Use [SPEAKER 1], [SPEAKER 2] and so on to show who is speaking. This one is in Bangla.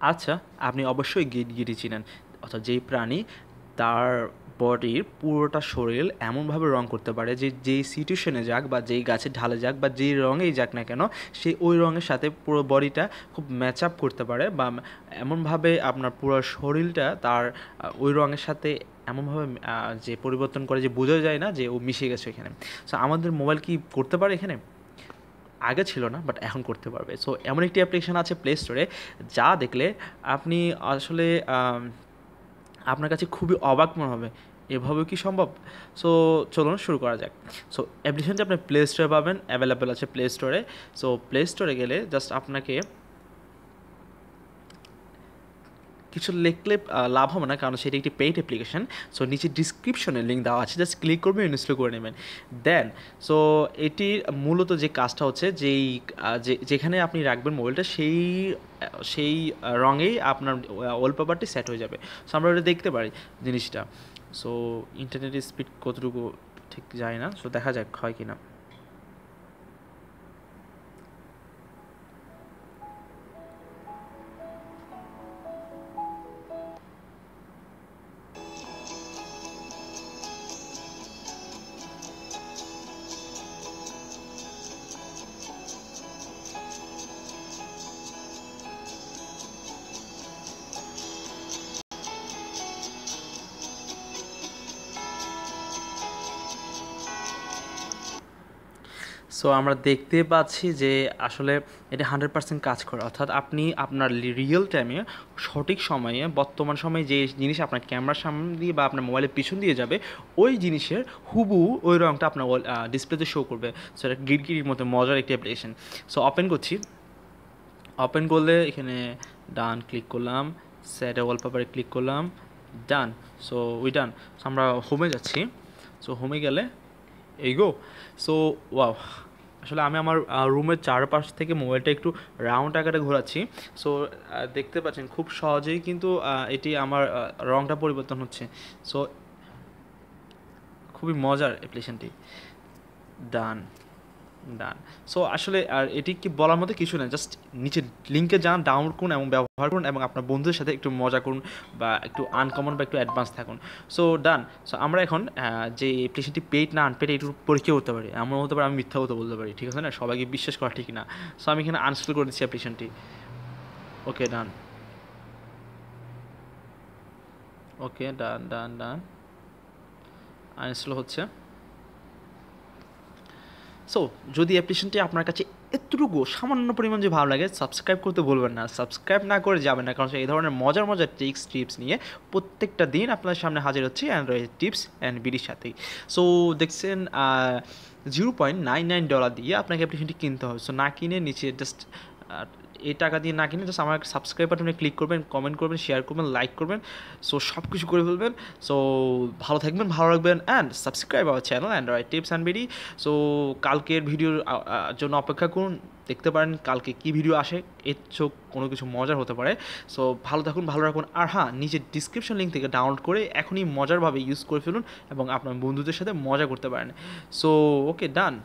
[SPEAKER 1] আচ্ছা, আপনি অবশ্যই গিরগিটি চিনেন, অর্থাৎ যেই প্রাণী তার বডির পুরোটা শরীর এমনভাবে রং করতে পারে যে যেই সিচুয়েশনে যাক বা যেই গাছের ঢালে যাক বা যেই রঙেই যাক না কেন, সে ওই রঙের সাথে পুরো বডিটা খুব ম্যাচ আপ করতে পারে, বা এমনভাবে আপনার পুরো শরীরটা তার ওই রঙের সাথে এমনভাবে যে পরিবর্তন করে যে বোঝা যায় না যে ও মিশে গেছে এখানে। সো আমাদের মোবাইল কি করতে পারে এখানে? আগে ছিল না, বাট এখন করতে পারবে। সো এমন একটি অ্যাপ্লিকেশান আছে প্লে স্টোরে, যা দেখলে আপনি আসলে আপনার কাছে খুবই অবাক মনে হবে, এভাবেও কি সম্ভব? সো চলুন শুরু করা যাক। সো অ্যাপ্লিকেশানটি আপনি প্লে স্টোরে পাবেন, অ্যাভেলেবেল আছে প্লে স্টোরে। সো প্লে স্টোরে গেলে জাস্ট আপনাকে কিছু লিখলে লাভ হবে না, কারণ সেটি একটি পেইড অ্যাপ্লিকেশন। সো নিচে ডিসক্রিপশনে লিঙ্ক দেওয়া আছে, জাস্ট ক্লিক করবেন, ইনস্টল করে নেবেন। দেন সো এটির মূলত যে কাজটা হচ্ছে, যেখানে আপনি রাখবেন মোবাইলটা, সেই সেই রঙেই আপনার ওয়ালপেপারটি সেট হয়ে যাবে। সো আমরা ওটা দেখতে পারি জিনিসটা। সো ইন্টারনেটের স্পিড কতটুকু ঠিক যায় না, সো দেখা যাক হয় কি না। সো আমরা দেখতে পাচ্ছি যে আসলে এটা 100% কাজ করে, অর্থাৎ আপনি আপনার রিয়েল টাইমে সঠিক সময়ে বর্তমান সময়ে যে জিনিস আপনার ক্যামেরার সামনে দিয়ে বা আপনার মোবাইলের পিছন দিয়ে যাবে, ওই জিনিসের হুবহু ওই রঙটা আপনার ডিসপ্লেতে শো করবে। সো এটা গিরগিটির মতো মজার একটি অ্যাপ্লিকেশন। সো ওপেন করছি। ওপেন করলে এখানে ডান ক্লিক করলাম, সেট ওয়ালপেপারে ক্লিক করলাম, done. So we done. So আমরা হোমে যাচ্ছি। সো হোমে গেলে এই গো। সো ওয়াও, আসলে আমি আমার রুমের চারপাশ থেকে মোবাইলটা একটু রাউন্ড আকারে ঘোরাচ্ছি। সো দেখতে পাচ্ছেন খুব সহজেই কিন্তু এটি আমার রঙটা পরিবর্তন হচ্ছে। সো খুবই মজার অ্যাপ্লিকেশনটি। ডান, ডান। সো আসলে আর এটি কি বলার মতো কিছু না, জাস্ট নিচে লিঙ্কে যান, ডাউনলোড করুন এবং ব্যবহার করুন, এবং আপনার বন্ধুদের সাথে একটু মজা করুন, বা একটু আনকমন বা একটু অ্যাডভান্স থাকুন। সো ডান। সো আমরা এখন যে অ্যাপ্লিকেশনটি পেইড না আনপেড একটু পরীক্ষা করতে পারি। এমন হতে পারে আমি মিথ্যা কথা বলতে পারি, ঠিক আছে না? সবাইকে বিশ্বাস করা ঠিক না। সো আমি এখানে আনইনস্টল করে দিচ্ছি অ্যাপ্লিকেশনটি। ওকে ডান। ওকে ডান, ডান, ডান। আনইনস্টল হচ্ছে। সো যদি অ্যাপ্লিকেশনটি আপনার কাছে এতটুকু সামান্য পরিমাণ যে ভালো লাগে, সাবস্ক্রাইব করতে ভুলবেন না। সাবস্ক্রাইব না করে যাবেন না, কারণ এই ধরনের মজার মজার টিপস নিয়ে প্রত্যেকটা দিন আপনার সামনে হাজির হচ্ছে অ্যান্ড্রয়েড টিপস অ্যান্ড বিডির সাথেই। সো দেখছেন $0.99 দিয়ে আপনাকে অ্যাপ্লিকেশনটি কিনতে হবে। সো না কিনে নিচে জাস্ট এই টাকা দিয়ে না কিনে জাস্ট আমার সাবস্ক্রাইব বাটনে ক্লিক করবেন, কমেন্ট করবেন, শেয়ার করবেন, লাইক করবেন। সো সব কিছু করে ফেলবেন। সো ভালো থাকবেন, ভালো রাখবেন, and subscribe our channel Android tips and BD. So কালকের ভিডিওর জন্য অপেক্ষা করুন, দেখতে পারেন কালকে কী ভিডিও আসে, এর চোখ কোনো কিছু মজার হতে পারে। সো ভালো থাকুন, ভালো রাখুন, আর হ্যাঁ, নিচের ডিসক্রিপশন লিঙ্ক থেকে ডাউনলোড করে এখনই মজারভাবে ইউজ করে ফেলুন এবং আপনার বন্ধুদের সাথে মজা করতে পারেন। সো ওকে ডান।